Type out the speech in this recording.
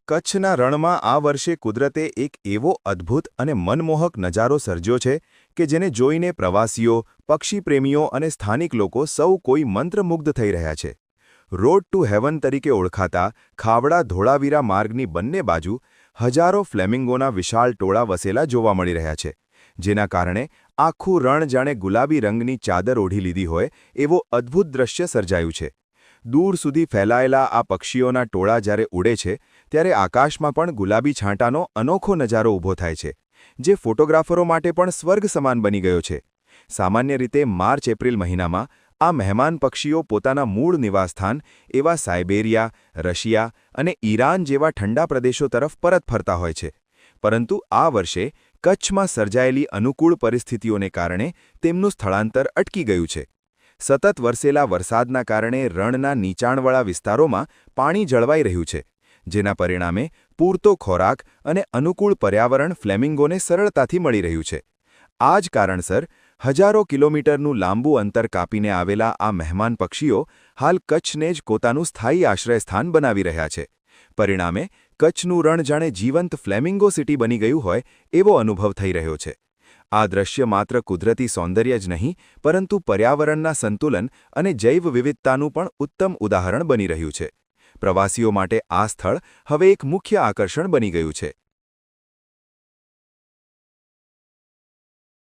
કચ્છના રણમાં આ વર્ષે કુદરતે એક એવો અદ્ભુત અને મનમોહક નજારો સર્જ્યો છે કે જેને જોઈને પ્રવાસીઓ, પક્ષીપ્રેમીઓ અને સ્થાનિક લોકો સૌ કોઈ મંત્રમુગ્ધ થઈ રહ્યા છે. રોડ ટુ હેવન તરીકે ઓળખાતા ખાવડા ધોળાવીરા માર્ગની બંને બાજુ હજારો ફ્લેમિંગોના વિશાળ ટોળા વસેલા જોવા મળી રહ્યા છે, જેના કારણે આખું રણ જાણે ગુલાબી રંગની ચાદર ઓઢી લીધી હોય એવો અદ્ભુત દ્રશ્ય સર્જાયું છે. દૂર સુધી ફેલાયેલા આ પક્ષીઓના ટોળા જ્યારે ઉડે છે ત્યારે આકાશમાં પણ ગુલાબી છાંટાનો અનોખો નજારો ઊભો થાય છે, જે ફોટોગ્રાફરો માટે પણ સ્વર્ગ સમાન બની ગયો છે. સામાન્ય રીતે માર્ચ-એપ્રિલ મહિનામાં આ મહેમાન પક્ષીઓ પોતાના મૂળ નિવાસસ્થાન એવા સાઇબેરિયા, રશિયા અને ઈરાન જેવા ઠંડા પ્રદેશો તરફ પરત ફરતા હોય છે, પરંતુ આ વર્ષે કચ્છમાં સર્જાયેલી અનુકૂળ પરિસ્થિતિઓને કારણે તેમનું સ્થળાંતર અટકી ગયું છે. સતત વરસેલા વરસાદના કારણે રણના નીચાણવાળા વિસ્તારોમાં પાણી જળવાઈ રહ્યું છે, જેના પરિણામે પૂરતો ખોરાક અને અનુકૂળ પર્યાવરણ ફ્લેમિંગોને સરળતાથી મળી રહ્યું છે. આ જ કારણસર હજારો કિલોમીટરનું લાંબુ અંતર કાપીને આવેલા આ મહેમાન પક્ષીઓ હાલ કચ્છને જ પોતાનું સ્થાયી આશ્રયસ્થાન બનાવી રહ્યા છે. પરિણામે કચ્છનું રણ જાણે જીવંત ફ્લેમિંગો સિટી બની ગયું હોય એવો અનુભવ થઈ રહ્યો છે. આ દ્રશ્ય માત્ર કુદરતી સૌંદર્ય જ નહીં, પરંતુ પર્યાવરણના સંતુલન અને જૈવ વિવિધતાનું પણ ઉત્તમ ઉદાહરણ બની રહ્યું છે. પ્રવાસીઓ માટે આ સ્થળ હવે એક મુખ્ય આકર્ષણ બની ગયું છે.